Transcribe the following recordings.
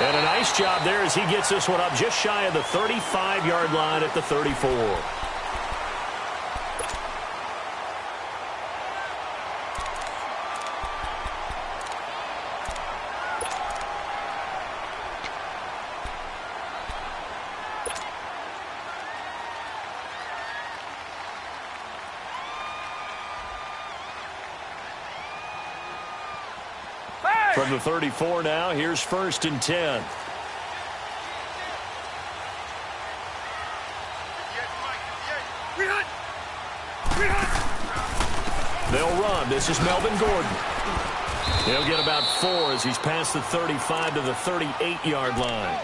And a nice job there as he gets this one up just shy of the 35-yard line at the 34. From the 34 now, here's 1st and 10. They'll run. This is Melvin Gordon. He'll get about 4 as he's past the 35 to the 38-yard line.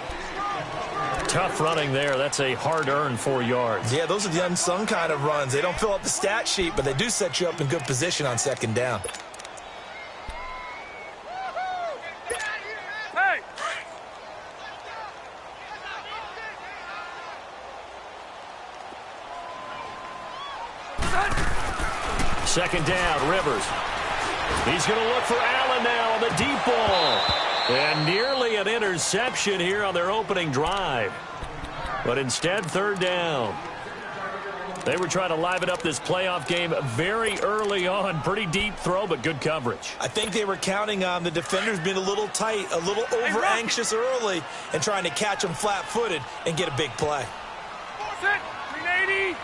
Tough running there. That's a hard-earned 4 yards. Yeah, those are the unsung kind of runs. They don't fill up the stat sheet, but they do set you up in good position on 2nd down. Second down, Rivers. He's going to look for Allen now on the deep ball. And nearly an interception here on their opening drive. But instead, 3rd down. They were trying to liven up this playoff game very early on. Pretty deep throw, but good coverage. I think they were counting on the defenders being a little tight, a little over-anxious early, and trying to catch them flat-footed and get a big play. 380.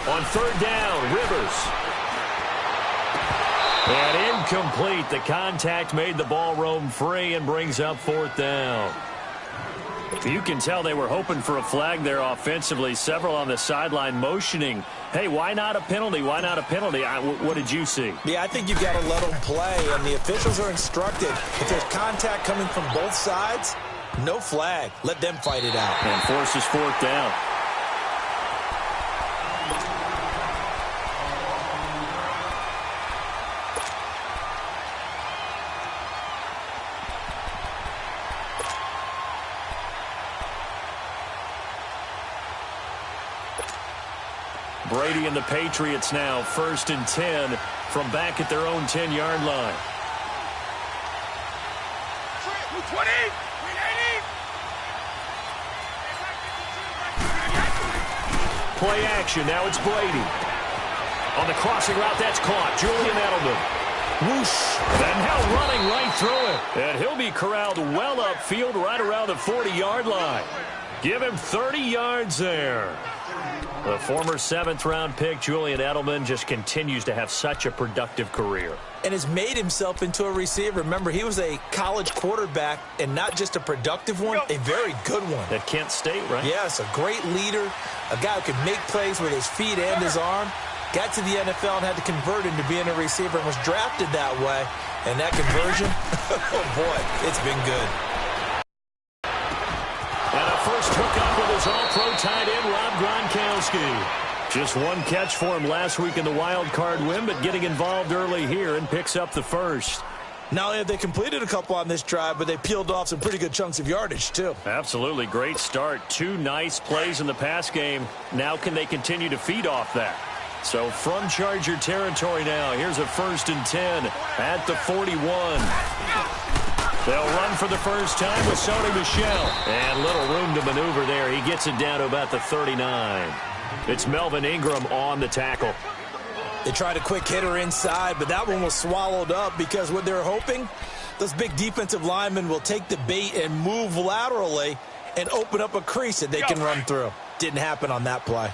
On 3rd down, Rivers. And incomplete. The contact made the ball roam free and brings up 4th down. You can tell they were hoping for a flag there offensively. Several on the sideline motioning, hey, why not a penalty? Why not a penalty? What did you see? Yeah, I think you've got to let them play, and the officials are instructed. If there's contact coming from both sides, no flag. Let them fight it out. And forces 4th down. Brady and the Patriots now 1st and 10 from back at their own 10-yard line. 20. Play action. Now it's Brady. On the crossing route, that's caught. Julian Edelman. Whoosh. And now running right through it. And he'll be corralled well upfield right around the 40-yard line. Give him 30 yards there. The former 7th-round pick, Julian Edelman, just continues to have such a productive career. And has made himself into a receiver. Remember, he was a college quarterback, and not just a productive one, a very good one. At Kent State, right? Yes, a great leader, a guy who could make plays with his feet and his arm. Got to the NFL and had to convert into being a receiver and was drafted that way. And that conversion, oh boy, it's been good. And a first hookup with his all-pro tight end, Rob Gronkowski. Just one catch for him last week in the wild card win, but getting involved early here and picks up the first. Not only have they completed a couple on this drive, but they peeled off some pretty good chunks of yardage, too. Absolutely. Great start. 2 nice plays in the pass game. Now can they continue to feed off that? So from Charger territory now, here's a 1st and 10 at the 41. They'll run for the first time with Sony Michel. And little room to maneuver there. He gets it down to about the 39. It's Melvin Ingram on the tackle. They tried a quick hitter inside, but that one was swallowed up because what they're hoping, those big defensive linemen will take the bait and move laterally and open up a crease that they can run through. Didn't happen on that play.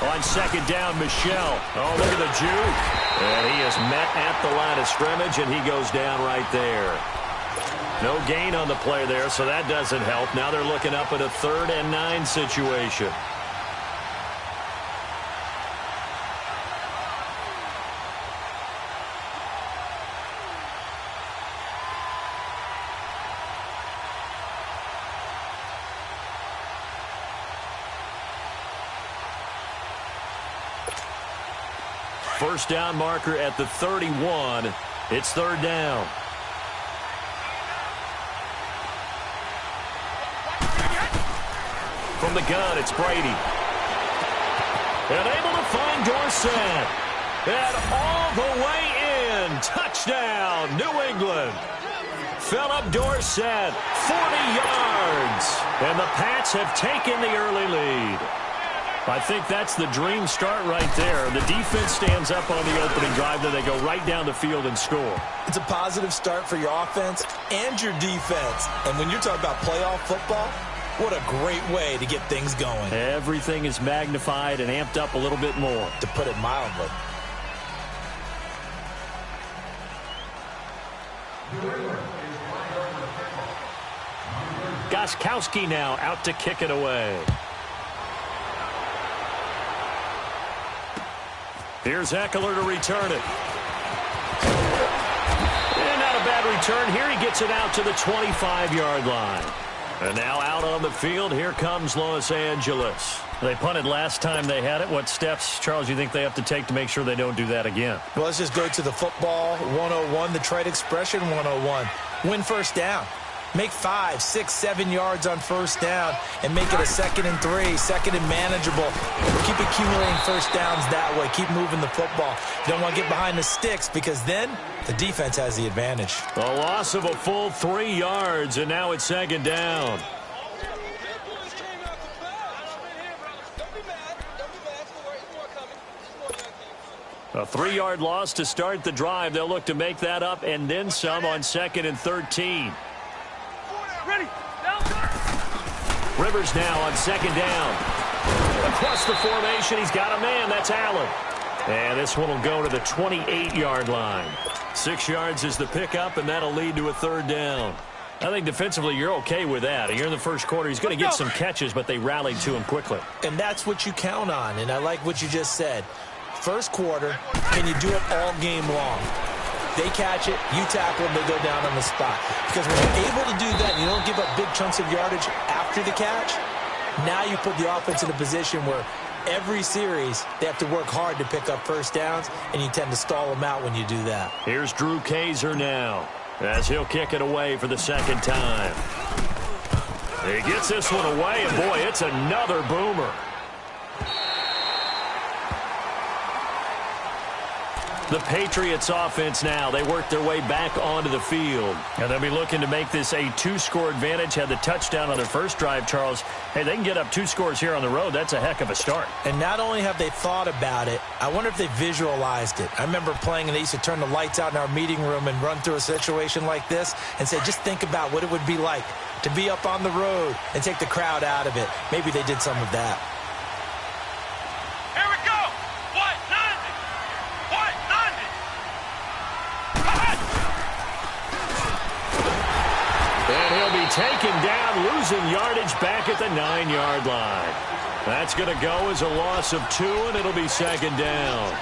On second down, Michel. Oh, look at the juke. And he is met at the line of scrimmage, and he goes down right there. No gain on the play there, so that doesn't help. Now they're looking up at a 3rd and 9 situation. First down marker at the 31. It's 3rd down. From the gun, it's Brady. And able to find Dorsett. And all the way in. Touchdown, New England. Philip Dorsett, 40 yards. And the Pats have taken the early lead. I think that's the dream start right there. The defense stands up on the opening drive, then they go right down the field and score. It's a positive start for your offense and your defense. And when you're talking about playoff football, what a great way to get things going. Everything is magnified and amped up a little bit more. To put it mildly. Gostkowski now out to kick it away. Here's Eckler to return it. And not a bad return here. He gets it out to the 25-yard line. And now out on the field, here comes Los Angeles. They punted last time they had it. What steps, Charles, you think they have to take to make sure they don't do that again? Well, let's just go to the football 101, the trade expression 101. Win first down. Make 5, 6, 7 yards on first down and make it a 2nd and 3, 2nd and manageable. Keep accumulating first downs that way. Keep moving the football. You don't want to get behind the sticks because then the defense has the advantage. A loss of a full 3 yards, and now it's 2nd down. A 3-yard loss to start the drive. They'll look to make that up and then some on 2nd and 13. Rivers now on 2nd down. Across the formation, he's got a man. That's Allen. And this one will go to the 28-yard line. 6 yards is the pickup, and that'll lead to a 3rd down. I think defensively you're okay with that. Here in the first quarter, he's going to get some catches, but they rallied to him quickly. And that's what you count on, and I like what you just said. First quarter, can you do it all game long? They catch it, you tackle them, they go down on the spot. Because when you're able to do that, and you don't give up big chunks of yardage after the catch, now you put the offense in a position where every series they have to work hard to pick up first downs, and you tend to stall them out when you do that. Here's Drew Kaiser now, as he'll kick it away for the 2nd time. He gets this one away, and boy, it's another boomer. The Patriots offense now. They work their way back onto the field. And they'll be looking to make this a 2-score advantage. Had the touchdown on their first drive, Charles. Hey, they can get up 2 scores here on the road. That's a heck of a start. And not only have they thought about it, I wonder if they visualized it. I remember playing and they used to turn the lights out in our meeting room and run through a situation like this and say, just think about what it would be like to be up on the road and take the crowd out of it. Maybe they did some of that. Taken down, losing yardage back at the 9-yard line. That's going to go as a loss of 2, and it'll be 2nd down.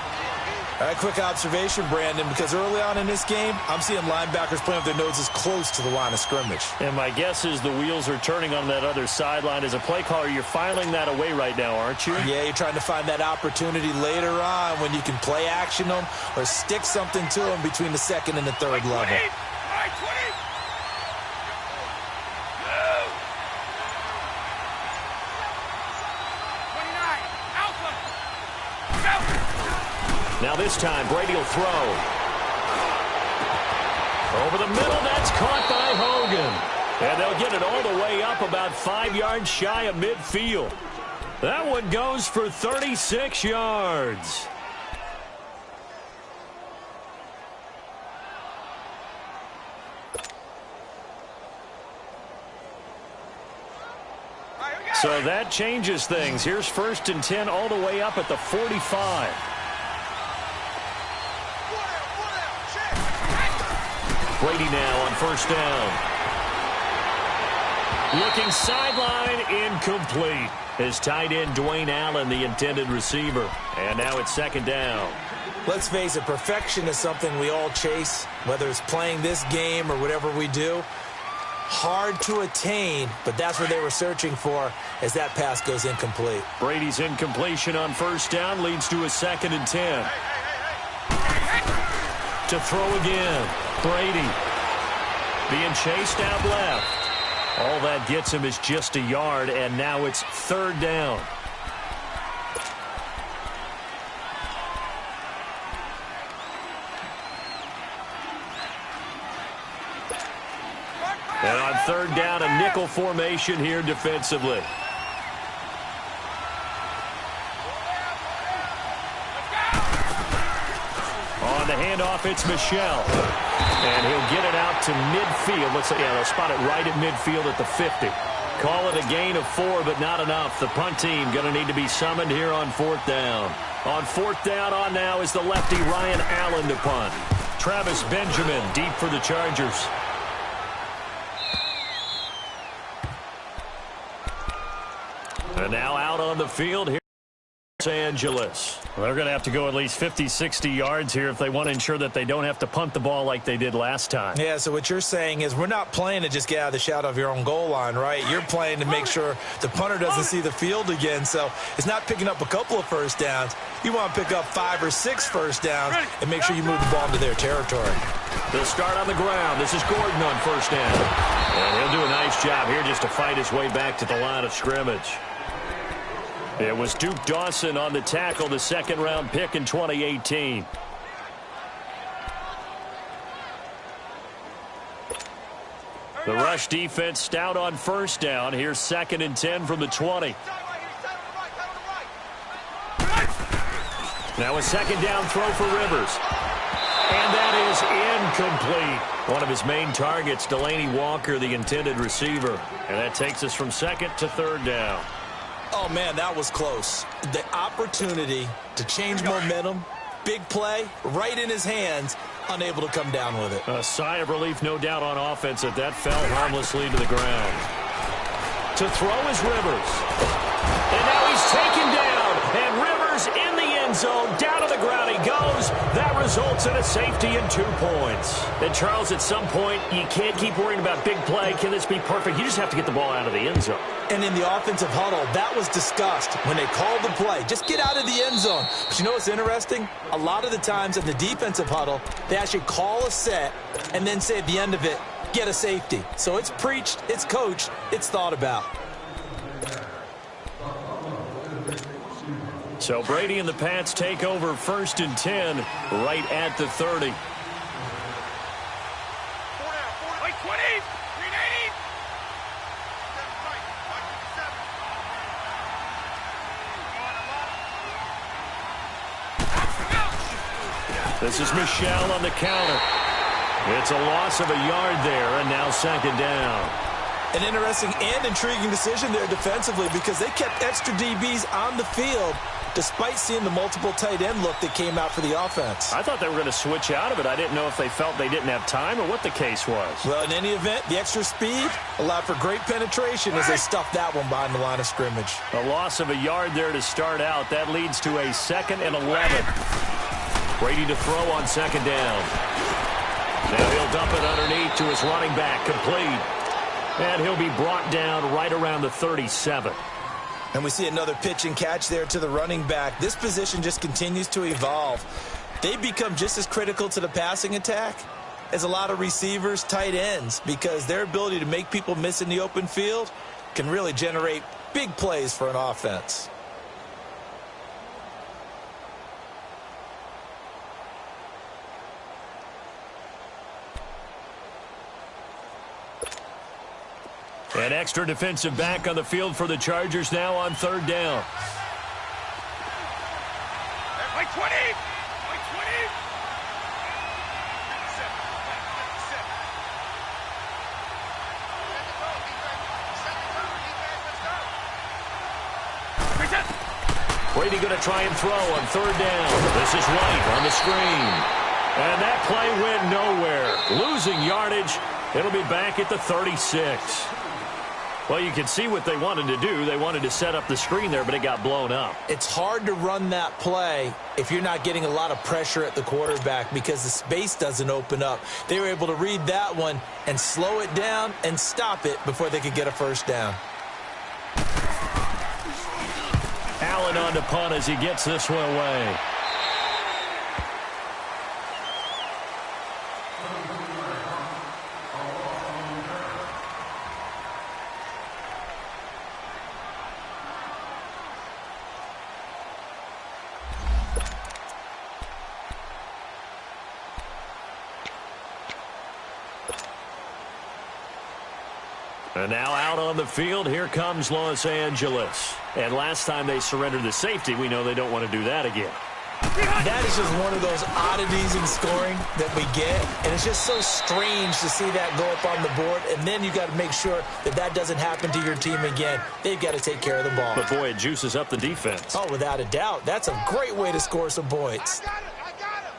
All right, quick observation, Brandon, because early on in this game, I'm seeing linebackers playing with their noses close to the line of scrimmage. And my guess is the wheels are turning on that other sideline. As a play caller, you're filing that away right now, aren't you? Yeah, you're trying to find that opportunity later on when you can play action them or stick something to them between the 2nd and the 3rd level. Now this time, Brady will throw. Over the middle, that's caught by Hogan. And they'll get it all the way up about 5 yards shy of midfield. That one goes for 36 yards. So that changes things. Here's 1st and 10 all the way up at the 45. Brady now on 1st down. Looking sideline, incomplete. His tight end, Dwayne Allen, the intended receiver. And now it's 2nd down. Let's face it, perfection is something we all chase, whether it's playing this game or whatever we do. Hard to attain, but that's what they were searching for as that pass goes incomplete. Brady's incompletion on 1st down leads to a 2nd and 10. To throw again. Brady being chased out left. All that gets him is just a yard, and now it's 3rd down. And on third down, a nickel formation here defensively. On the handoff, it's Michel. And he'll get it out to midfield. They'll spot it right at midfield at the 50. Call it a gain of 4, but not enough. The punt team going to need to be summoned here on fourth down. On fourth down on now is the lefty Ryan Allen to punt. Travis Benjamin deep for the Chargers. And now out on the field here. Los Angeles. Well, they're going to have to go at least 50, 60 yards here if they want to ensure that they don't have to punt the ball like they did last time. Yeah, so what you're saying is we're not playing to just get out of the shadow of your own goal line, right? You're playing to make sure the punter doesn't see the field again. So it's not picking up a couple of first downs. You want to pick up 5 or 6 first downs and make sure you move the ball into their territory. They'll start on the ground. This is Gordon on first down. And he'll do a nice job here just to fight his way back to the line of scrimmage. It was Duke Dawson on the tackle, the second-round pick in 2018. The rush defense stout on first down. Here's 2nd and 10 from the 20. Now a second down throw for Rivers. And that is incomplete. One of his main targets, Delaney Walker, the intended receiver. And that takes us from 2nd to 3rd down. Oh, man, that was close. The opportunity to change momentum, big play, right in his hands, unable to come down with it. A sigh of relief, no doubt, on offense that fell harmlessly to the ground. To throw is Rivers. And now he's taken down. And Rivers in the end zone. Down to the ground he goes. That results in a safety and 2 points. And, Charles, at some point, you can't keep worrying about big play. Can this be perfect? You just have to get the ball out of the end zone. And in the offensive huddle, that was discussed when they called the play. Just get out of the end zone. But you know what's interesting? A lot of the times in the defensive huddle, they actually call a set and then say at the end of it, get a safety. So it's preached, it's coached, it's thought about. So Brady and the Pats take over 1st and 10 right at the 30. This is Michel on the counter. It's a loss of a yard there, and now 2nd down. An interesting and intriguing decision there defensively because they kept extra DBs on the field despite seeing the multiple tight end look that came out for the offense. I thought they were going to switch out of it. I didn't know if they felt they didn't have time or what the case was. Well, in any event, the extra speed allowed for great penetration as they stuffed that one behind the line of scrimmage. A loss of a yard there to start out. That leads to a 2nd and 11. Brady to throw on 2nd down. Now he'll dump it underneath to his running back, complete. And he'll be brought down right around the 37. And we see another pitch and catch there to the running back. This position just continues to evolve. They become just as critical to the passing attack as a lot of receivers, tight ends, because their ability to make people miss in the open field can really generate big plays for an offense. An extra defensive back on the field for the Chargers now on 3rd down. Play 20! Play 20! Brady going to try and throw on 3rd down. This is White on the screen. And that play went nowhere. Losing yardage. It'll be back at the 36. Well, you can see what they wanted to do. They wanted to set up the screen there, but it got blown up. It's hard to run that play if you're not getting a lot of pressure at the quarterback because the space doesn't open up. They were able to read that one and slow it down and stop it before they could get a first down. Allen on to punt as he gets this one away. And now out on the field, here comes Los Angeles. And last time they surrendered the safety, we know they don't want to do that again. That is just one of those oddities in scoring that we get, and it's just so strange to see that go up on the board, and then you got to make sure that that doesn't happen to your team again. They've got to take care of the ball. But, boy, it juices up the defense. Oh, without a doubt. That's a great way to score some points. I got him.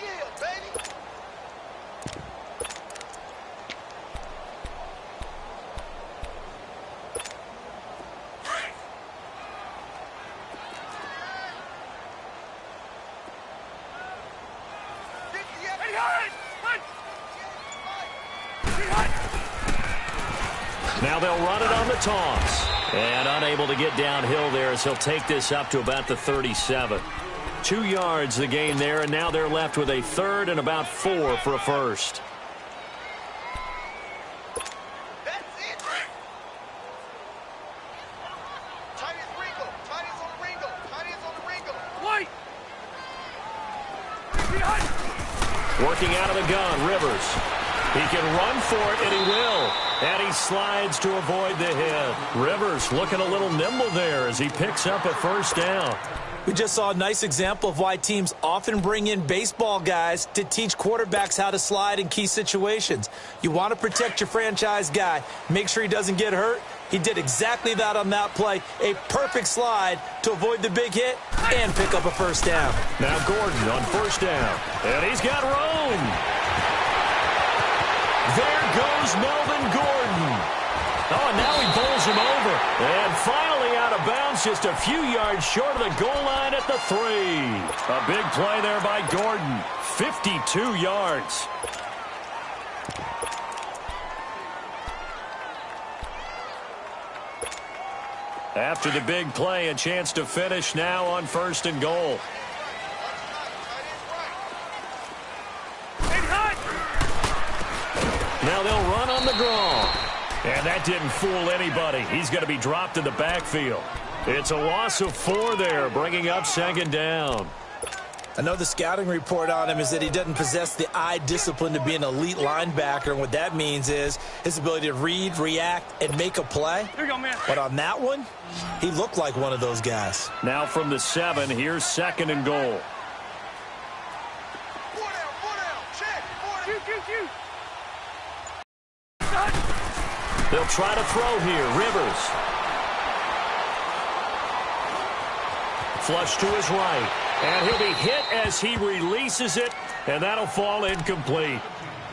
Yeah, baby. Now they'll run it on the toss. And unable to get downhill there as he'll take this up to about the 37. 2 yards the gain there, and now they're left with a third and about 4 for a first. That's it. Tight as Ringo. Tight as on the Ringo. Tight as on the Ringo. White. Working out of the gun, Rivers. He can run for it, and he will. And he slides to avoid the hit. Rivers looking a little nimble there as he picks up a first down. We just saw a nice example of why teams often bring in baseball guys to teach quarterbacks how to slide in key situations. You want to protect your franchise guy. Make sure he doesn't get hurt. He did exactly that on that play. A perfect slide to avoid the big hit and pick up a first down. Now Gordon on first down. And he's got room. There goes Melvin Gordon. Oh, and now he bowls him over. And finally out of bounds, just a few yards short of the goal line at the 3. A big play there by Gordon. 52 yards. After the big play, a chance to finish now on first and goal. Now they'll run on the draw. And that didn't fool anybody. He's going to be dropped in the backfield. It's a loss of 4 there, bringing up second down. I know the scouting report on him is that he doesn't possess the eye discipline to be an elite linebacker, and what that means is his ability to read, react, and make a play. Here you go, man. But on that one, he looked like one of those guys. Now from the 7, here's second and goal. 4 down. Check. 4 down. Shoot. They'll try to throw here. Rivers. Flush to his right. And he'll be hit as he releases it, and that'll fall incomplete.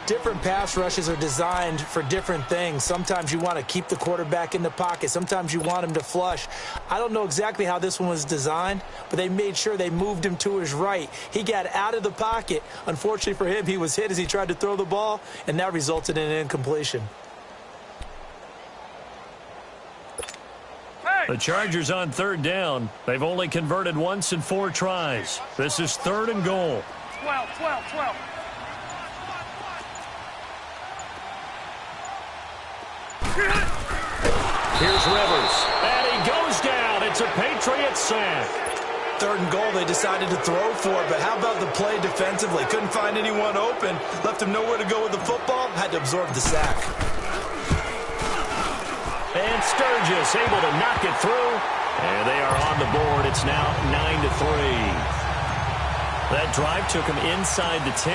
Different pass rushes are designed for different things. Sometimes you want to keep the quarterback in the pocket. Sometimes you want him to flush. I don't know exactly how this one was designed, but they made sure they moved him to his right. He got out of the pocket. Unfortunately for him, he was hit as he tried to throw the ball, and that resulted in an incompletion. The Chargers on third down. They've only converted once in 4 tries. This is third and goal. 12. Here's Rivers. And he goes down. It's a Patriot sack. Third and goal, they decided to throw for it, but how about the play defensively? Couldn't find anyone open. Left him nowhere to go with the football. Had to absorb the sack. And Sturgis able to knock it through. And they are on the board. It's now 9-3. That drive took him inside the 10.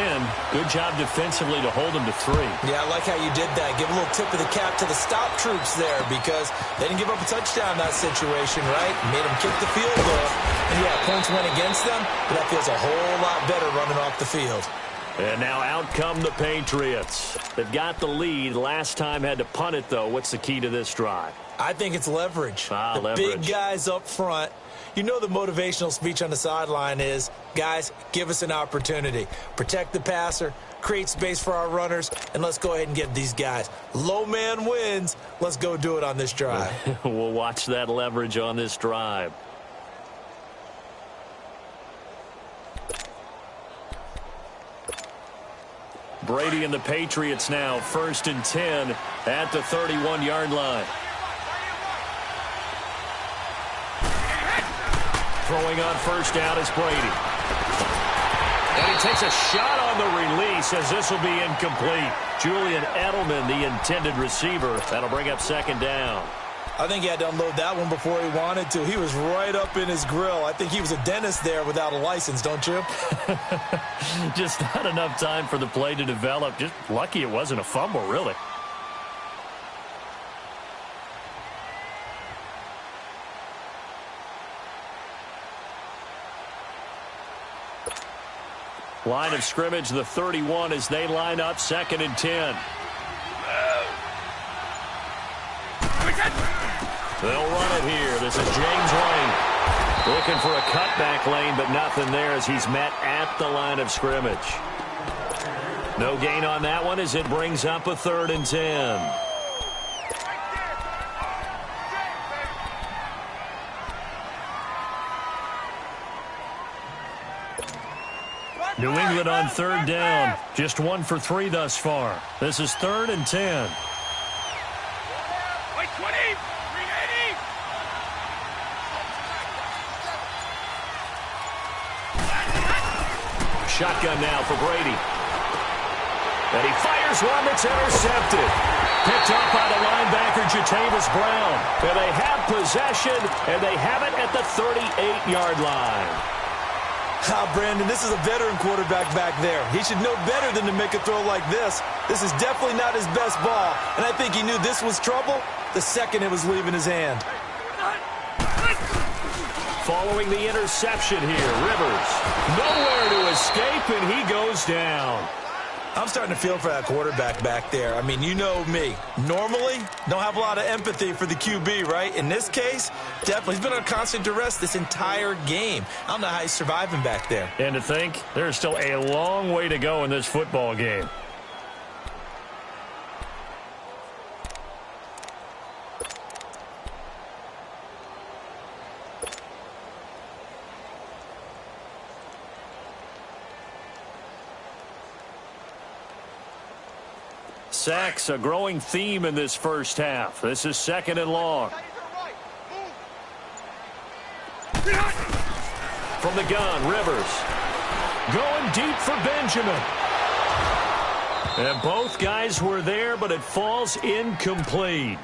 Good job defensively to hold him to 3. Yeah, I like how you did that. Give a little tip of the cap to the stop troops there because they didn't give up a touchdown in that situation, right? Made them kick the field goal. And, yeah, points went against them, but that feels a whole lot better running off the field. And now out come the Patriots. They've got the lead. Last time had to punt it, though. What's the key to this drive? I think it's leverage. The leverage. Big guys up front. You know the motivational speech on the sideline is, guys, give us an opportunity. Protect the passer, create space for our runners, and let's go ahead and get these guys. Low man wins. Let's go do it on this drive. We'll watch that leverage on this drive. Brady and the Patriots now, 1st and 10 at the 31-yard line. Throwing on first down is Brady. And he takes a shot on the release as this will be incomplete. Julian Edelman, the intended receiver. That'll bring up second down. I think he had to unload that one before he wanted to. He was right up in his grill. I think he was a dentist there without a license, don't you? Just not enough time for the play to develop. Just lucky it wasn't a fumble, really. Line of scrimmage, the 31, as they line up 2nd and 10. They'll run it here. This is James Lane looking for a cutback lane, but nothing there as he's met at the line of scrimmage. No gain on that one as it brings up a 3rd and 10. New England on 3rd down. Just 1 for 3 thus far. This is 3rd and 10. Shotgun now for Brady. And he fires one that's intercepted. Picked up by the linebacker, Jatavis Brown. And they have possession, and they have it at the 38-yard line. Brandon, this is a veteran quarterback back there. He should know better than to make a throw like this. This is definitely not his best ball, and I think he knew this was trouble the second it was leaving his hand. Following the interception here, Rivers nowhere to escape, and he goes down. I'm starting to feel for that quarterback back there. I mean, you know me. Normally, don't have a lot of empathy for the QB, right? In this case, definitely. He's been under constant duress this entire game. I don't know how he's surviving back there. And to think, there's still a long way to go in this football game. Sacks, a growing theme in this first half. This is 2nd and long. From the gun, Rivers. Going deep for Benjamin. And both guys were there, but it falls incomplete.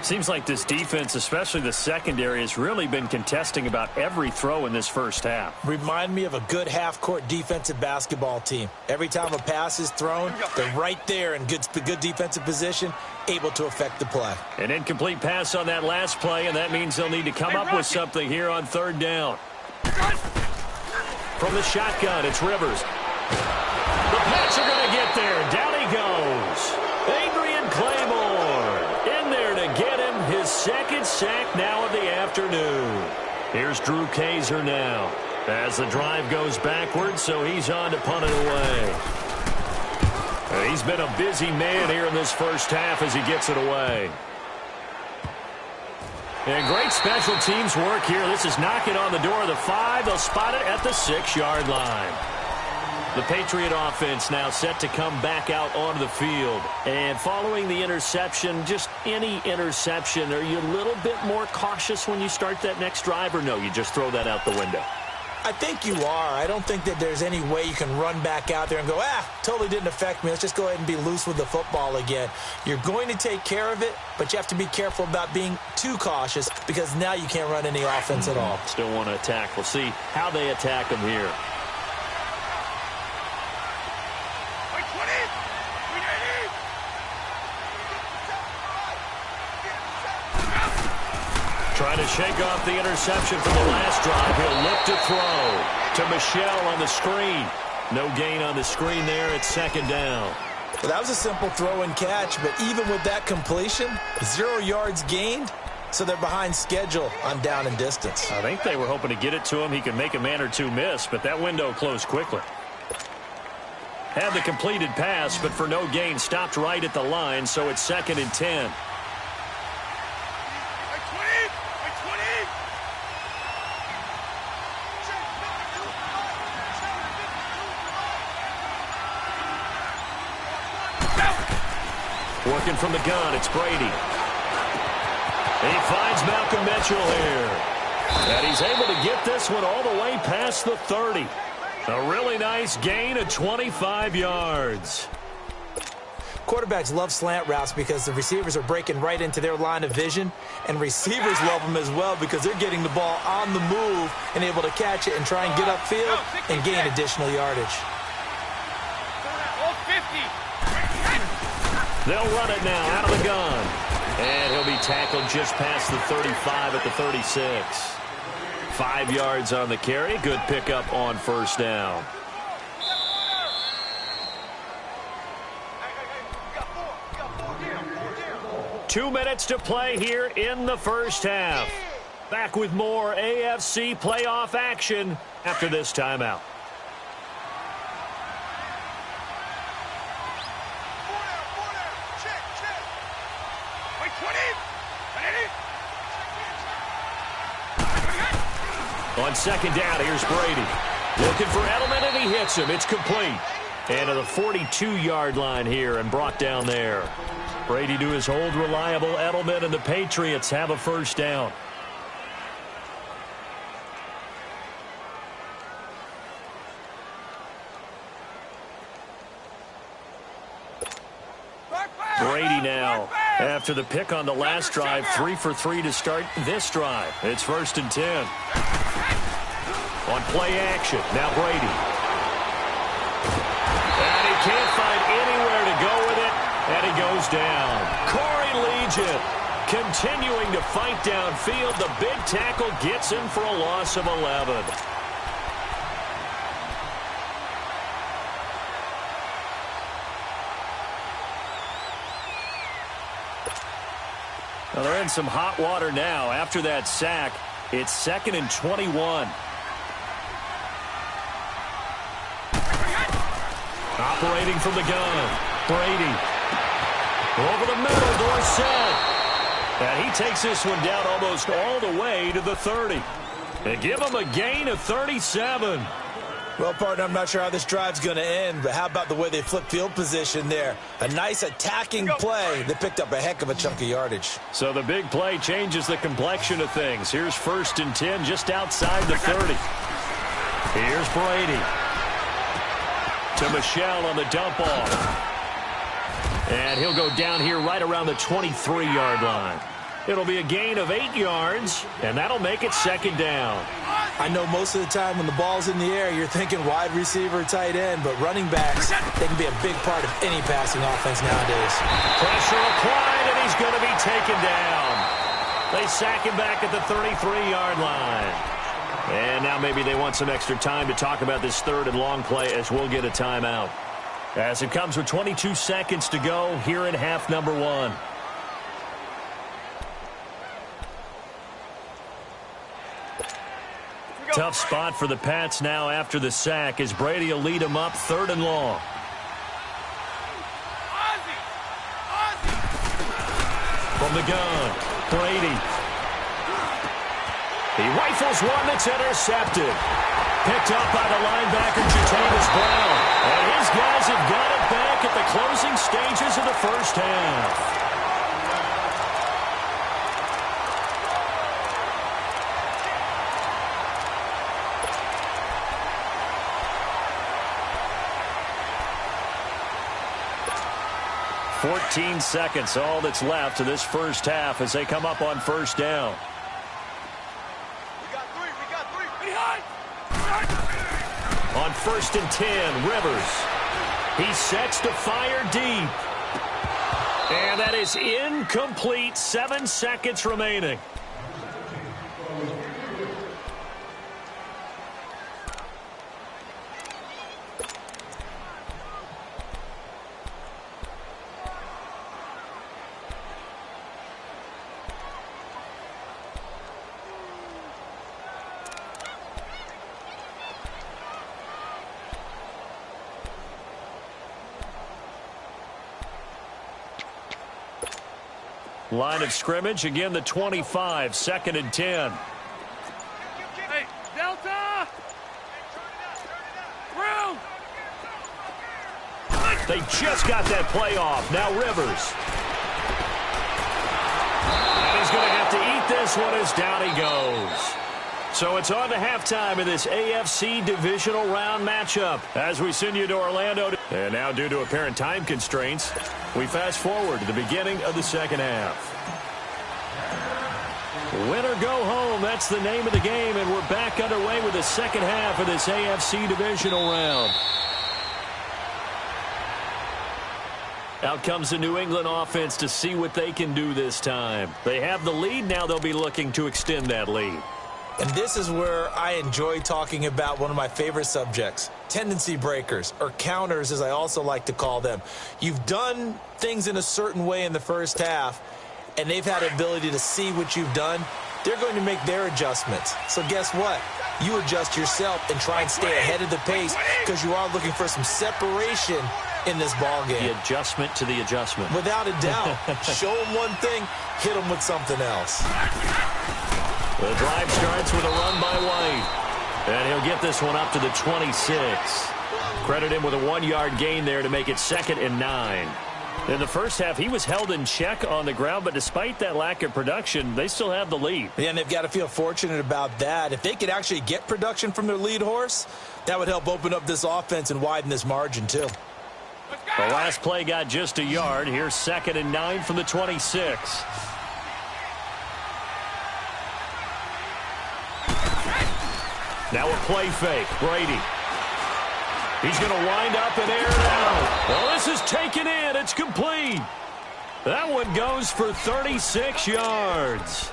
Seems like this defense, especially the secondary, has really been contesting about every throw in this first half. Remind me of a good half-court defensive basketball team. Every time a pass is thrown, they're right there in good defensive position, able to affect the play. An incomplete pass on that last play, and that means they'll need to come up with something here on 3rd down. From the shotgun, it's Rivers. The Pats are going to get there. Down he goes. Adrian Claymore in there to get him his 2nd sack now of the afternoon. Here's Drew Kaiser now as the drive goes backwards, so he's on to punt it away. He's been a busy man here in this first half as he gets it away. And great special teams work here. This is knocking on the door of the 5. They'll spot it at the 6-yard line. The Patriot offense now set to come back out onto the field. And following the interception, just any interception, are you a little bit more cautious when you start that next drive, or no, you just throw that out the window? I think you are. I don't think that there's any way you can run back out there and go, totally didn't affect me. Let's just go ahead and be loose with the football again. You're going to take care of it, but you have to be careful about being too cautious because now you can't run any offense at all. Still want to attack. We'll see how they attack them here. Trying to shake off the interception from the last drive. He'll look to throw to Michelle on the screen. No gain on the screen there at 2nd down. Well, that was a simple throw and catch, but even with that completion, 0 yards gained, so they're behind schedule on down and distance. I think they were hoping to get it to him. He could make a man or two miss, but that window closed quickly. Had the completed pass, but for no gain, stopped right at the line, so it's 2nd and 10. Working from the gun, it's Brady. He finds Malcolm Mitchell here. And he's able to get this one all the way past the 30. A really nice gain of 25 yards. Quarterbacks love slant routes because the receivers are breaking right into their line of vision, and receivers love them as well because they're getting the ball on the move and able to catch it and try and get upfield and gain additional yardage. They'll run it now out of the gun. And he'll be tackled just past the 35 at the 36. 5 yards on the carry. Good pickup on first down. Two minutes to play here in the first half. Back with more AFC playoff action after this timeout. On second down, here's Brady. Looking for Edelman, and he hits him. It's complete. And to the 42-yard line here and brought down there. Brady to his old reliable Edelman, and the Patriots have a first down. Brady now, after the pick on the last drive, 3 for 3 to start this drive. It's 1st and 10. On play action, now Brady. And he can't find anywhere to go with it, and he goes down. Corey Legion continuing to fight downfield. The big tackle gets him for a loss of 11. Well, they're in some hot water now. After that sack, it's 2nd and 21. Operating from the gun, Brady. Over the middle, Dorsett. And he takes this one down almost all the way to the 30. And give him a gain of 37. Well, partner, I'm not sure how this drive's going to end, but how about the way they flip field position there? A nice attacking play that picked up a heck of a chunk of yardage. So the big play changes the complexion of things. Here's 1st and 10 just outside the 30. Here's Brady. To Michelle on the dump off. And he'll go down here right around the 23-yard line. It'll be a gain of 8 yards, and that'll make it 2nd down. I know most of the time when the ball's in the air, you're thinking wide receiver, tight end, but running backs, they can be a big part of any passing offense nowadays. Pressure applied, and he's going to be taken down. They sack him back at the 33-yard line. And now maybe they want some extra time to talk about this 3rd and long play as we'll get a timeout. As it comes with 22 seconds to go here in half number 1. Tough spot for the Pats now after the sack as Brady will lead them up 3rd and long. From the gun, Brady. He rifles one that's intercepted. Picked up by the linebacker, Jatavis Brown. And his guys have got it back at the closing stages of the first half. "14 seconds, all that's left to this first half as they come up on first down. We got three. Behind! On 1st and 10, Rivers. He sets to fire deep. And that is incomplete. 7 seconds remaining. Line of scrimmage, again the 25, 2nd and 10. Hey, Delta! Through! They just got that play off. Now Rivers. And he's going to have to eat this one as down he goes. So it's on to halftime in this AFC divisional round matchup as we send you to Orlando. And now, due to apparent time constraints, we fast forward to the beginning of the second half. Win or go home, that's the name of the game, and we're back underway with the second half of this AFC divisional round. Out comes the New England offense to see what they can do this time. They have the lead. Now they'll be looking to extend that lead. And this is where I enjoy talking about one of my favorite subjects, tendency breakers, or counters as I also like to call them. You've done things in a certain way in the first half, and they've had the ability to see what you've done. They're going to make their adjustments. So guess what? You adjust yourself and try and stay ahead of the pace because you are looking for some separation in this ball game. The adjustment to the adjustment. Without a doubt. Show them one thing, hit them with something else. The drive starts with a run by White. And he'll get this one up to the 26. Credit him with a 1-yard gain there to make it 2nd and 9. In the first half, he was held in check on the ground, but despite that lack of production, they still have the lead. Yeah, and they've got to feel fortunate about that. If they could actually get production from their lead horse, that would help open up this offense and widen this margin too. The last play got just a yard. Here's 2nd and 9 from the 26. Now a play fake. Brady. He's going to wind up and air it out. Well, this is taken in. It's complete. That one goes for 36 yards.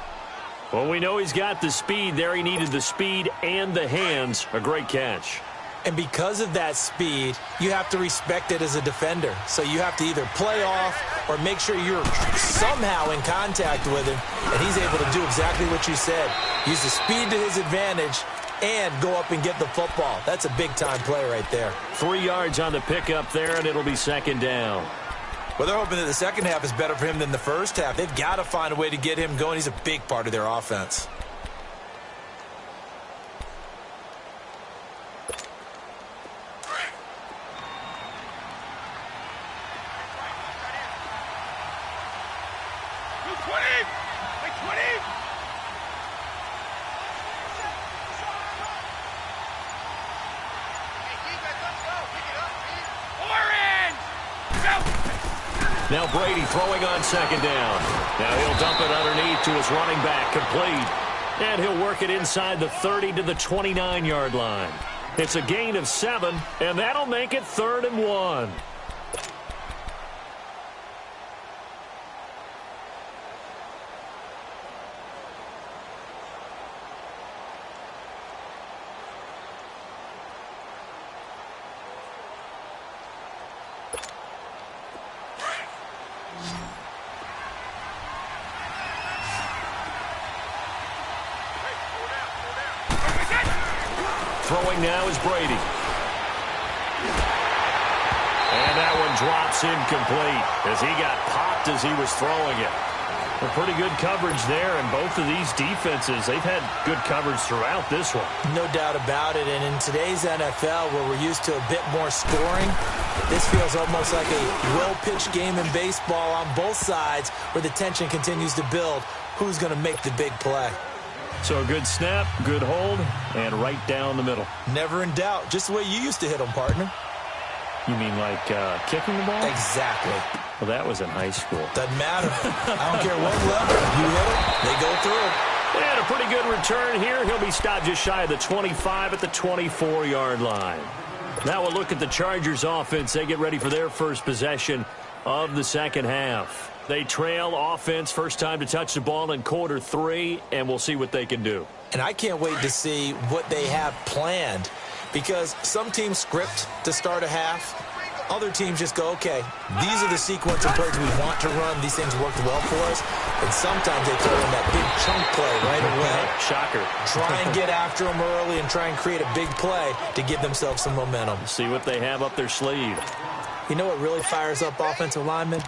Well, we know he's got the speed there. He needed the speed and the hands. A great catch. And because of that speed, you have to respect it as a defender. So you have to either play off or make sure you're somehow in contact with him, and he's able to do exactly what you said. Use the speed to his advantage and go up and get the football. That's a big-time play right there. 3 yards on the pickup there, and it'll be 2nd down. Well, they're hoping that the second half is better for him than the first half. They've got to find a way to get him going. He's a big part of their offense. Now Brady throwing on 2nd down. Now he'll dump it underneath to his running back, complete. And he'll work it inside the 30 to the 29-yard line. It's a gain of 7, and that'll make it 3rd and 1. Throwing now is Brady. And that one drops incomplete as he got popped as he was throwing it. A pretty good coverage there, and both of these defenses, they've had good coverage throughout this one. No doubt about it, and in today's NFL, where we're used to a bit more scoring, this feels almost like a well-pitched game in baseball on both sides where the tension continues to build. Who's going to make the big play? So a good snap, good hold, and right down the middle. Never in doubt. Just the way you used to hit them, partner. You mean like kicking the ball? Exactly. Well, that was in high school. Doesn't matter. I don't care what level. You hit them, they go through. And a pretty good return here. He'll be stopped just shy of the 25 at the 24-yard line. Now we'll look at the Chargers offense. They get ready for their first possession of the second half. They trail offense, first time to touch the ball in quarter 3, and we'll see what they can do. And I can't wait to see what they have planned, because some teams script to start a half. Other teams just go, okay, these are the sequence of plays we want to run. These things worked well for us. And sometimes they throw in that big chunk play right away. Shocker. Try and get after them early and try and create a big play to give themselves some momentum. See what they have up their sleeve. You know what really fires up offensive linemen?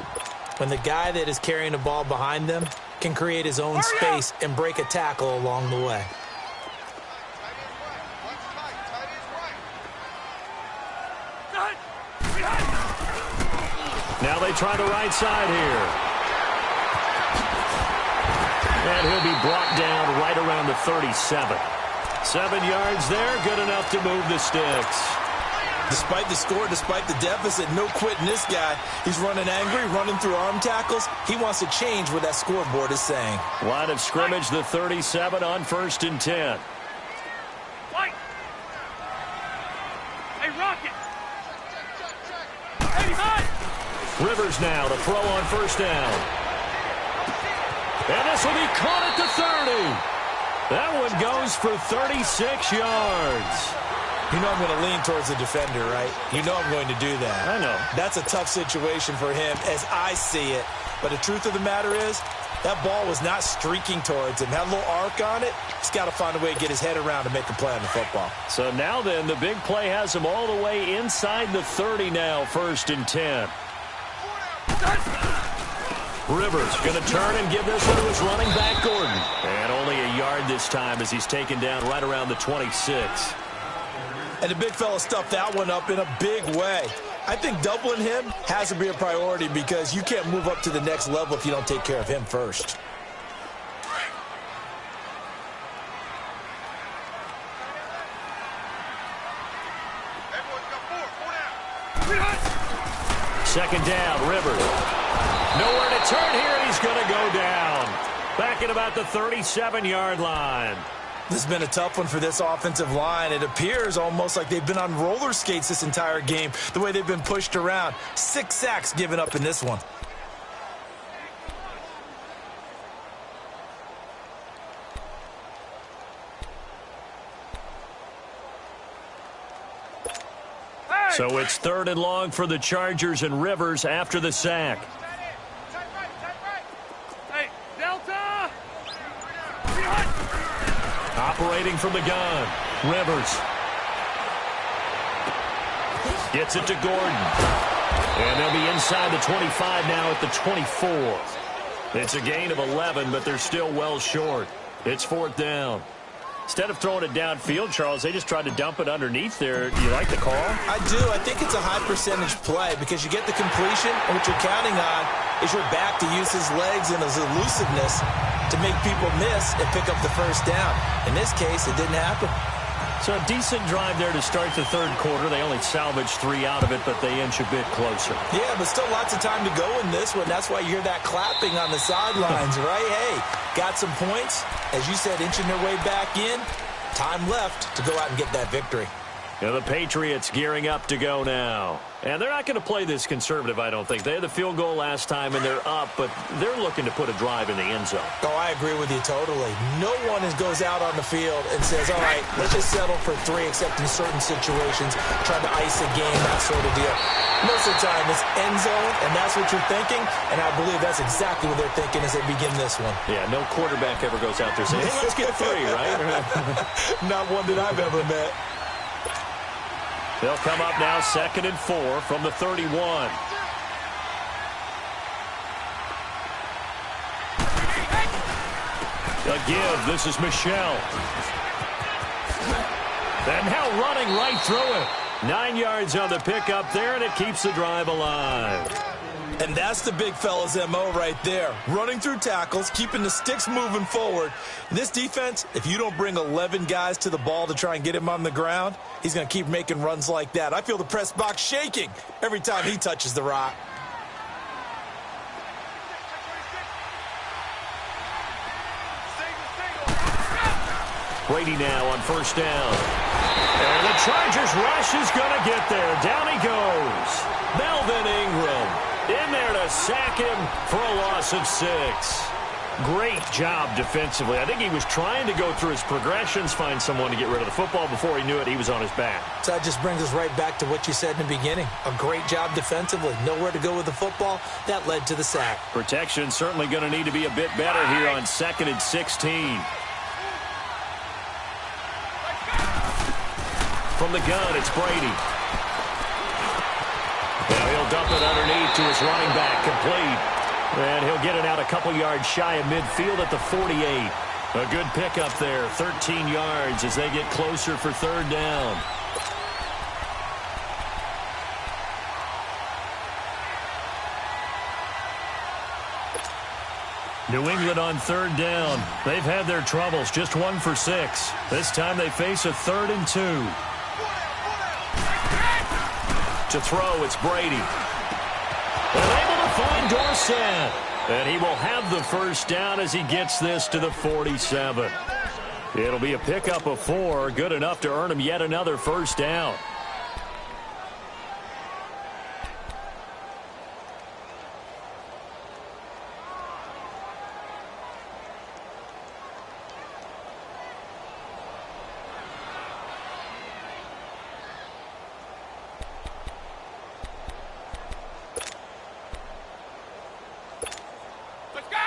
When the guy that is carrying the ball behind them can create his own space and break a tackle along the way. Now they try the right side here. And he'll be brought down right around the 37. 7 yards there, good enough to move the sticks. Despite the score, despite the deficit, no quitting this guy. He's running angry, running through arm tackles. He wants to change what that scoreboard is saying. Line of scrimmage, the 37 on 1st and 10. White. Hey, Rocket. Hey, hot. Rivers now to throw on 1st down. And this will be caught at the 30. That one goes for 36 yards. You know I'm going to lean towards the defender, right? You know I'm going to do that. I know. That's a tough situation for him as I see it. But the truth of the matter is, that ball was not streaking towards him. Had a little arc on it. He's got to find a way to get his head around to make a play on the football. So now then, the big play has him all the way inside the 30 now, 1st and 10. Rivers going to turn and give this one to his running back, Gordon. And only a yard this time as he's taken down right around the 26. And the big fella stuffed that one up in a big way. I think doubling him has to be a priority because you can't move up to the next level if you don't take care of him first. Second down, Rivers. Nowhere to turn here, and he's going to go down. Back at about the 37-yard line. This has been a tough one for this offensive line. It appears almost like they've been on roller skates this entire game, the way they've been pushed around. 6 sacks given up in this one. So it's 3rd and long for the Chargers, and Rivers after the sack. Hey, Delta. Operating from the gun, Rivers. Gets it to Gordon. And they'll be inside the 25 now at the 24. It's a gain of 11, but they're still well short. It's 4th down. Instead of throwing it downfield, Charles, they just tried to dump it underneath there. Do you like the call? I do. I think it's a high percentage play because you get the completion, and what you're counting on is your back to use his legs and his elusiveness to make people miss and pick up the 1st down. In this case, it didn't happen. So a decent drive there to start the 3rd quarter. They only salvaged 3 out of it, but they inch a bit closer. Yeah, but still lots of time to go in this one. That's why you hear that clapping on the sidelines, right? Hey, got some points. As you said, inching their way back in. Time left to go out and get that victory. Yeah, the Patriots gearing up to go now. And they're not going to play this conservative, I don't think. They had the field goal last time, and they're up, but they're looking to put a drive in the end zone. Oh, I agree with you totally. No one goes out on the field and says, all right, let's just settle for 3, except in certain situations, trying to ice a game, that sort of deal. Most of the time, it's end zone, and that's what you're thinking, and I believe that's exactly what they're thinking as they begin this one. Yeah, no quarterback ever goes out there saying, hey, let's get 3, right? Not one that I've ever met. They'll come up now 2nd and 4 from the 31. A give. This is Michelle. And now running right through it. 9 yards on the pickup there, and it keeps the drive alive. And that's the big fella's M.O. right there. Running through tackles, keeping the sticks moving forward. In this defense, if you don't bring 11 guys to the ball to try and get him on the ground, he's going to keep making runs like that. I feel the press box shaking every time he touches the rock. Brady now on 1st down. And the Chargers rush is going to get there. Down he goes. Melvin Ingram in there to sack him for a loss of 6. Great job defensively. I think he was trying to go through his progressions, find someone to get rid of the football. Before he knew it, he was on his back. So that just brings us right back to what you said in the beginning. A great job defensively. Nowhere to go with the football. That led to the sack. Protection certainly going to need to be a bit better here on 2nd and 16. From the gun, it's Brady. Now he'll dump it underneath to his running back, complete. And he'll get it out a couple yards shy of midfield at the 48. A good pickup there, 13 yards as they get closer for 3rd down. New England on third down. They've had their troubles, just 1 for 6. This time they face a 3rd and 2. To throw, it's Brady. They're able to find Dorsett. And he will have the first down as he gets this to the 47. It'll be a pickup of 4, good enough to earn him yet another first down.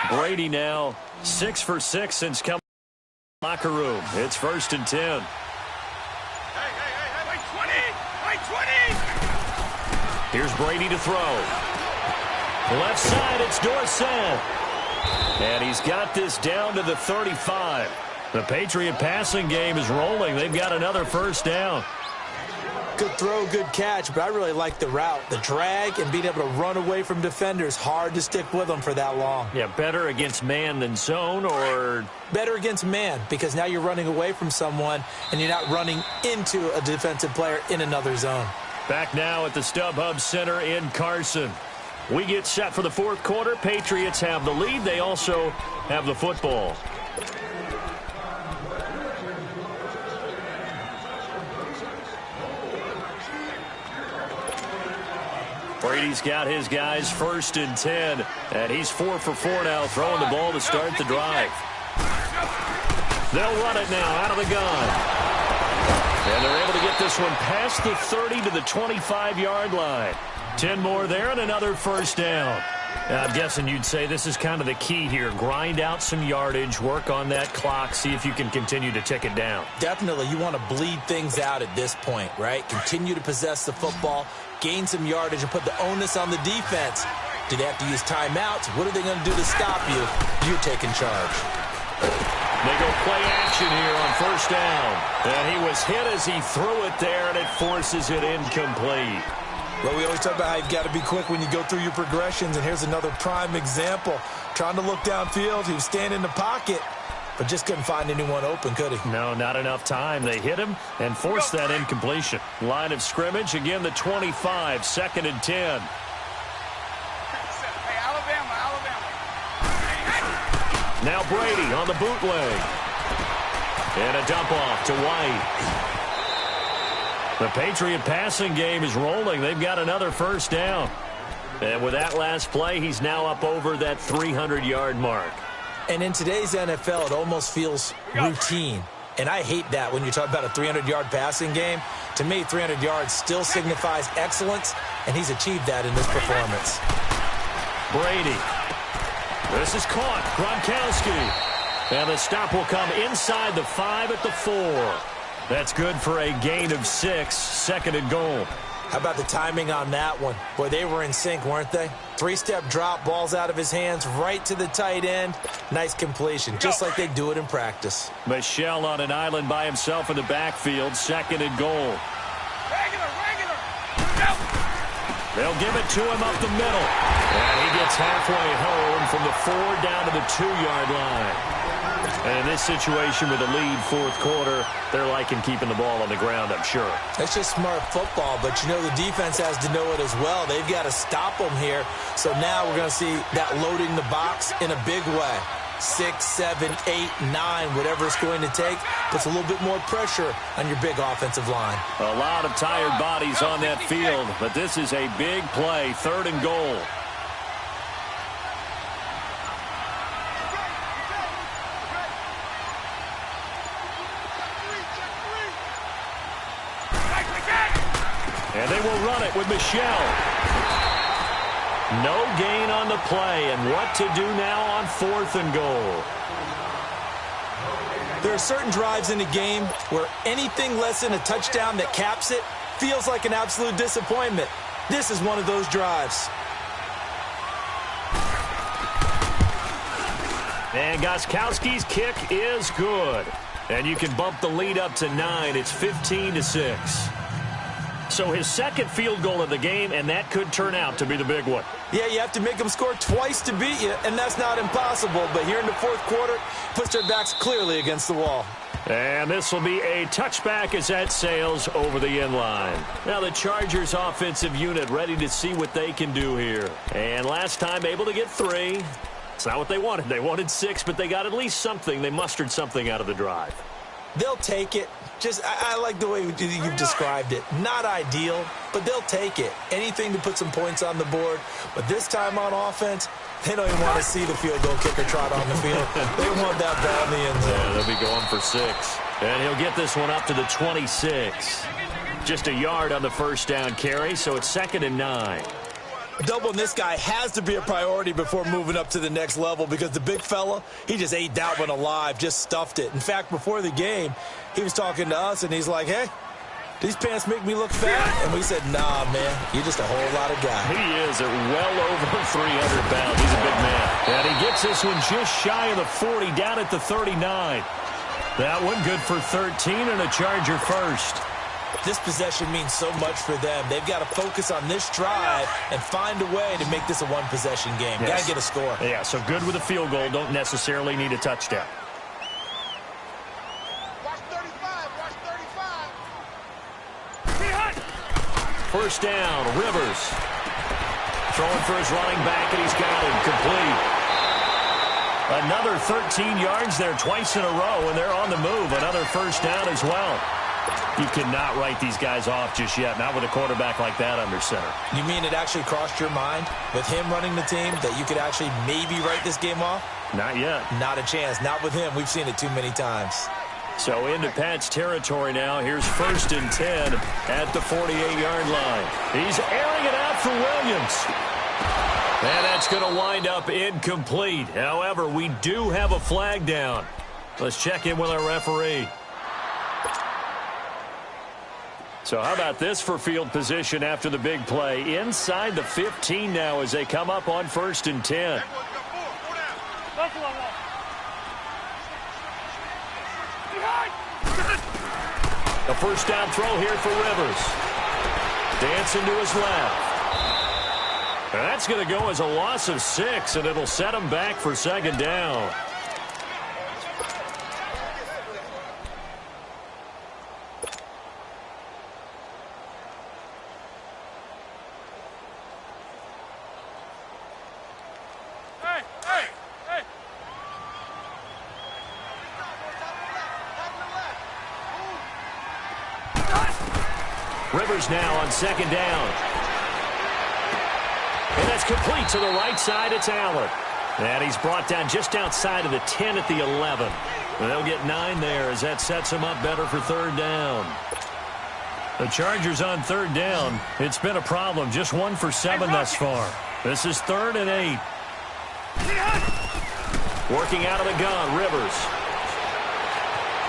Brady now 6 for 6 since coming to the locker room. It's 1st and 10. Hey, 20! Here's Brady to throw. Left side, it's Dorsett. And he's got this down to the 35. The Patriot passing game is rolling. They've got another first down. Good throw, good catch, but I really like the route. The drag and being able to run away from defenders. Hard to stick with them for that long. Yeah, better against man than zone, or? Better against man, because now you're running away from someone and you're not running into a defensive player in another zone. Back now at the StubHub Center in Carson. We get set for the 4th quarter. Patriots have the lead. They also have the football. Brady's got his guys 1st and 10, and he's 4 for 4 now, throwing the ball to start the drive. They'll run it now out of the gun. And they're able to get this one past the 30 to the 25-yard line. 10 more there and another first down. I'm guessing you'd say this is kind of the key here. Grind out some yardage, work on that clock, see if you can continue to tick it down. Definitely. You want to bleed things out at this point, right? Continue to possess the football, gain some yardage, and put the onus on the defense. Do they have to use timeouts? What are they going to do to stop you? You're taking charge. They go play action here on first down. And he was hit as he threw it there, and it forces it incomplete. Well, we always talk about how you've got to be quick when you go through your progressions, and here's another prime example. Trying to look downfield, he was standing in the pocket, but just couldn't find anyone open, could he? No, not enough time. They hit him and forced that incompletion. Line of scrimmage, again the 25, 2nd and 10. Hey, Alabama. Now Brady on the bootleg. And a dump off to White. The Patriot passing game is rolling. They've got another first down. And with that last play, he's now up over that 300-yard mark. And in today's NFL, it almost feels routine. And I hate that when you talk about a 300-yard passing game. To me, 300 yards still signifies excellence, and he's achieved that in this performance. Brady. This is caught. Gronkowski. And the stop will come inside the 5 at the 4. That's good for a gain of 6, 2nd and goal. How about the timing on that one? Boy, they were in sync, weren't they? 3-step drop, balls out of his hands, right to the tight end. Nice completion, just like they do it in practice. Michel on an island by himself in the backfield, 2nd and goal. Regular. They'll give it to him up the middle. And he gets halfway home from the 4 down to the 2-yard line. And in this situation with the lead 4th quarter, they're liking keeping the ball on the ground, I'm sure. That's just smart football, but you know the defense has to know it as well. They've got to stop them here. So now we're going to see that loading the box in a big way. 6, 7, 8, 9, whatever it's going to take, puts a little bit more pressure on your big offensive line. A lot of tired bodies on that field, but this is a big play, 3rd and goal. And they will run it with Michel. No gain on the play, and what to do now on 4th and goal. There are certain drives in a game where anything less than a touchdown that caps it feels like an absolute disappointment. This is one of those drives. And Gostkowski's kick is good. And you can bump the lead up to 9. It's 15-6. So his second field goal of the game, and that could turn out to be the big one. Yeah, you have to make them score twice to beat you, and that's not impossible. But here in the fourth quarter, puts their backs clearly against the wall. And this will be a touchback as that sails over the end line. Now the Chargers offensive unit ready to see what they can do here. And last time able to get 3. It's not what they wanted. They wanted 6, but they got at least something. They mustered something out of the drive. They'll take it. I like the way you've described it. Not ideal, but they'll take it. Anything to put some points on the board. But this time on offense, they don't even want to see the field goal kicker trot on the field. They want that ball in the end zone. Yeah, they'll be going for 6. And he'll get this one up to the 26. Just a yard on the first down carry, so it's 2nd and 9. Doubling this guy has to be a priority before moving up to the next level because the big fella, he just ate that one alive, just stuffed it. In fact, before the game, he was talking to us, and he's like, hey, these pants make me look fat. And we said, nah, man, you're just a whole lot of guy. He is at well over 300 pounds. He's a big man. And he gets this one just shy of the 40, down at the 39. That one good for 13 and a Charger first. This possession means so much for them. They've got to focus on this drive and find a way to make this a one-possession game. Yes. Got to get a score. Yeah, so good with a field goal. Don't necessarily need a touchdown. Watch 35. Watch 35. First down, Rivers. Throwing for his running back, and he's got him complete. Another 13 yards there twice in a row, and they're on the move. Another first down as well. You cannot write these guys off just yet, not with a quarterback like that under center. You mean it actually crossed your mind with him running the team that you could actually maybe write this game off? Not yet. Not a chance. Not with him. We've seen it too many times. So into Pat's territory now. Here's 1st and 10 at the 48-yard line. He's airing it out for Williams. And that's going to wind up incomplete. However, we do have a flag down. Let's check in with our referee. So how about this for field position after the big play? Inside the 15 now as they come up on 1st and 10. A first down throw here for Rivers. Dancing to his left. And that's going to go as a loss of 6, and it'll set him back for 2nd down. Rivers now on 2nd down. And that's complete to the right side. It's Allen. And he's brought down just outside of the 10 at the 11. And they'll get 9 there as that sets him up better for 3rd down. The Chargers on 3rd down. It's been a problem. Just 1 for 7 thus far. This is 3rd and 8. Working out of the gun, Rivers.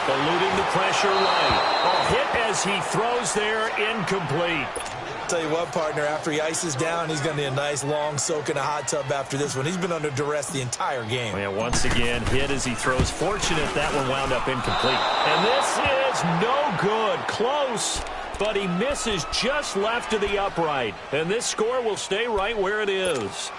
Eluding the pressure right. A hit as he throws there, incomplete. Tell you what, partner, after he ices down, he's going to need a nice long soak in a hot tub after this one. He's been under duress the entire game. Yeah, once again, hit as he throws. Fortunate that one wound up incomplete. And this is no good. Close, but he misses just left of the upright. And this score will stay right where it is.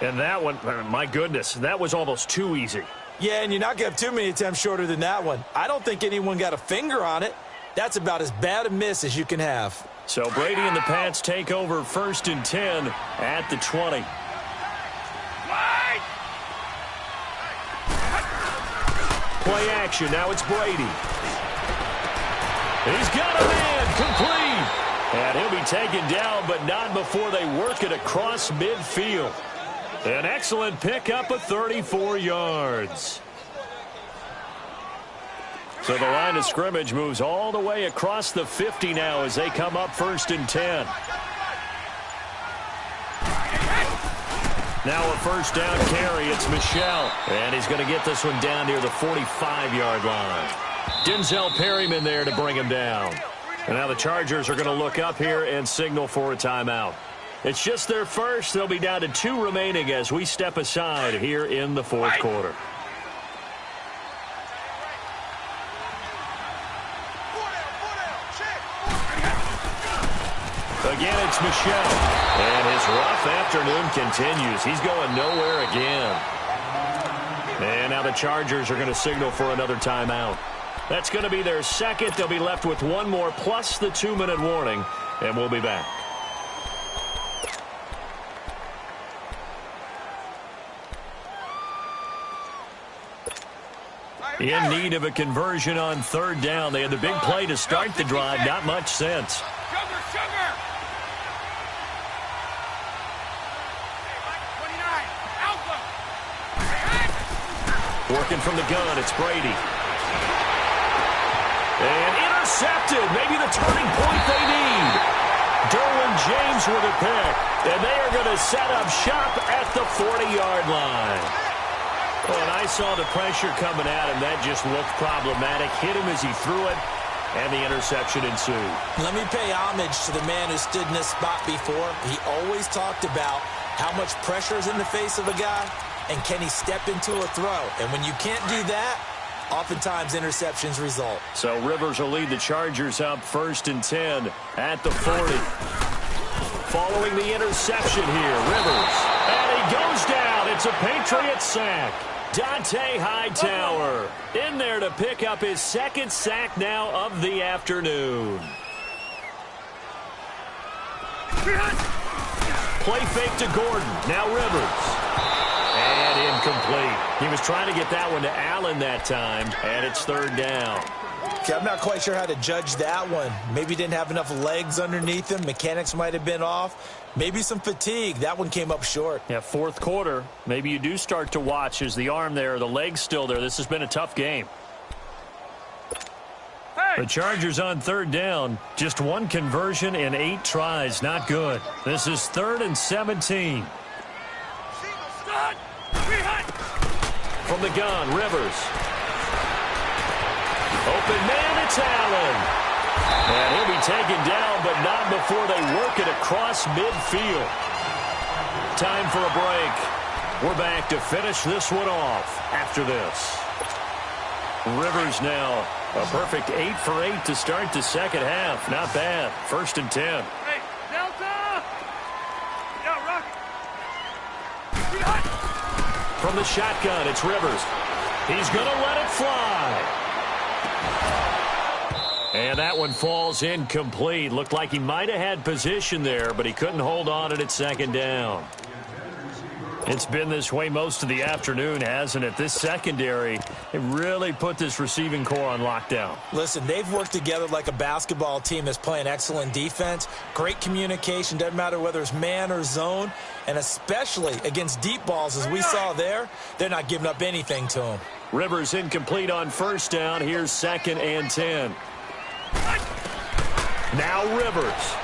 And that one, my goodness, that was almost too easy. Yeah, and you're not going to have too many attempts shorter than that one. I don't think anyone got a finger on it. That's about as bad a miss as you can have. So Brady and the Pats take over 1st and 10 at the 20. Play action. Now it's Brady. He's got a man complete. And he'll be taken down, but not before they work it across midfield. An excellent pickup of 34 yards. So the line of scrimmage moves all the way across the 50 now as they come up 1st and 10. Now a first down carry. It's Michel. And he's going to get this one down near the 45-yard line. Denzel Perryman there to bring him down. And now the Chargers are going to look up here and signal for a timeout. It's just their first. They'll be down to 2 remaining as we step aside here in the 4th quarter. Again, it's Michel. And his rough afternoon continues. He's going nowhere again. And now the Chargers are going to signal for another timeout. That's going to be their second. They'll be left with one more plus the 2-minute warning. And we'll be back. In need of a conversion on 3rd down. They had the big play to start the drive. Not much sense. Sugar! 29, Alpha! Working from the gun, it's Brady. And intercepted. Maybe the turning point they need. Derwin James with a pick. And they are going to set up shop at the 40-yard line. And I saw the pressure coming at him. That just looked problematic. Hit him as he threw it, and the interception ensued. Let me pay homage to the man who stood in this spot before. He always talked about how much pressure is in the face of a guy, and can he step into a throw. And when you can't do that, oftentimes interceptions result. So Rivers will lead the Chargers up 1st and 10 at the 40. Following the interception here, Rivers. And he goes down. It's a Patriot sack. Dante Hightower in there to pick up his 2nd sack now of the afternoon. Play fake to Gordon. Now Rivers. And incomplete. He was trying to get that one to Allen that time, and it's 3rd down. Okay, I'm not quite sure how to judge that one. Maybe didn't have enough legs underneath him. Mechanics might have been off. Maybe some fatigue. That one came up short. Yeah, 4th quarter. Maybe you do start to watch. Is the arm there, the leg's still there? This has been a tough game. The Chargers on 3rd down. Just 1 conversion in 8 tries. Not good. This is 3rd and 17. From the gun, Rivers. Open man, it's Allen. And he'll be taken down, but not before they work it across midfield. Time for a break. We're back to finish this one off after this. Rivers now a perfect 8 for 8 to start the 2nd half. Not bad. 1st and 10. Hey, Delta! Yeah, Rocket! From the shotgun, it's Rivers. He's going to let it fly. And that one falls incomplete. Looked like he might have had position there, but he couldn't hold on to it at 2nd down. It's been this way most of the afternoon, hasn't it? This secondary, it really put this receiving core on lockdown. Listen, they've worked together like a basketball team that's playing excellent defense. Great communication. Doesn't matter whether it's man or zone. And especially against deep balls, as we saw there, they're not giving up anything to them. Rivers incomplete on 1st down. Here's 2nd and 10. Now Rivers.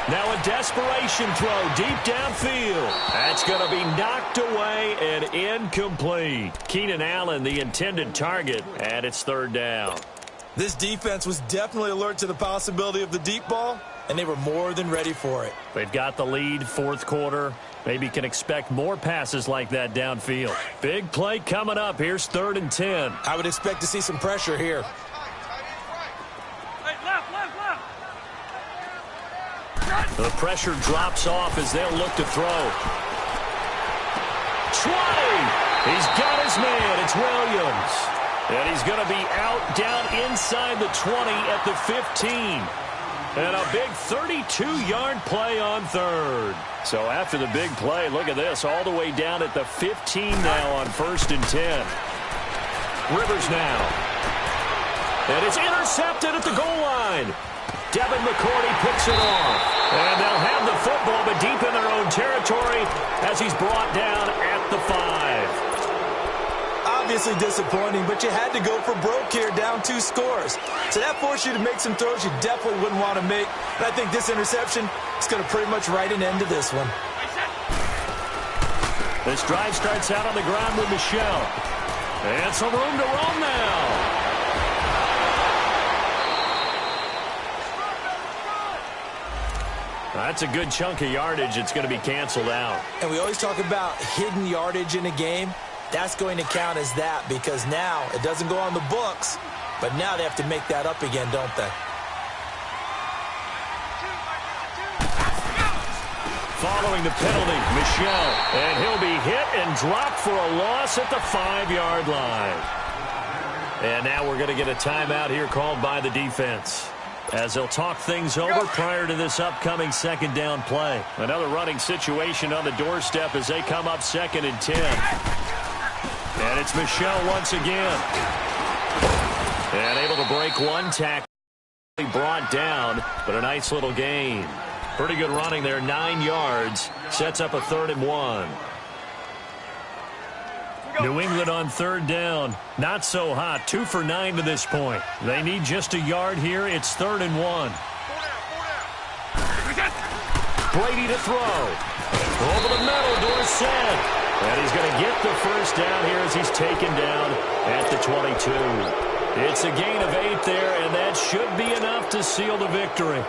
Now a desperation throw deep downfield. That's going to be knocked away and incomplete. Keenan Allen, the intended target, and it's 3rd down. This defense was definitely alert to the possibility of the deep ball, and they were more than ready for it. They've got the lead, 4th quarter. Maybe can expect more passes like that downfield. Big play coming up. Here's 3rd and 10. I would expect to see some pressure here. The pressure drops off as they'll look to throw. 20! He's got his man. It's Williams. And he's going to be out down inside the 20 at the 15. And a big 32-yard play on 3rd. So after the big play, look at this, all the way down at the 15 now on 1st and 10. Rivers now. And it's intercepted at the goal line. Devin McCourty picks it off. And they'll have the football, but deep in their own territory as he's brought down at the 5. Obviously disappointing, but you had to go for broke here, down 2 scores. So that forced you to make some throws you definitely wouldn't want to make. And I think this interception is going to pretty much write an end to this one. This drive starts out on the ground with Michel. And some room to roam now. That's a good chunk of yardage. It's going to be canceled out. And we always talk about hidden yardage in a game. That's going to count as that because now it doesn't go on the books, but now they have to make that up again, don't they? following the penalty, Michel. And he'll be hit and dropped for a loss at the 5-yard line. And now we're going to get a timeout here called by the defense, as they'll talk things over prior to this upcoming second down play. Another running situation on the doorstep as they come up 2nd and 10. And it's Michel once again. And able to break one tackle. Brought down, but a nice little gain. Pretty good running there, 9 yards. Sets up a 3rd and 1. New England on 3rd down. Not so hot. 2 for 9 to this point. They need just a yard here. It's 3rd and 1. Brady to throw. Over the middle, Dorsett. And he's going to get the first down here as he's taken down at the 22. It's a gain of 8 there, and that should be enough to seal the victory.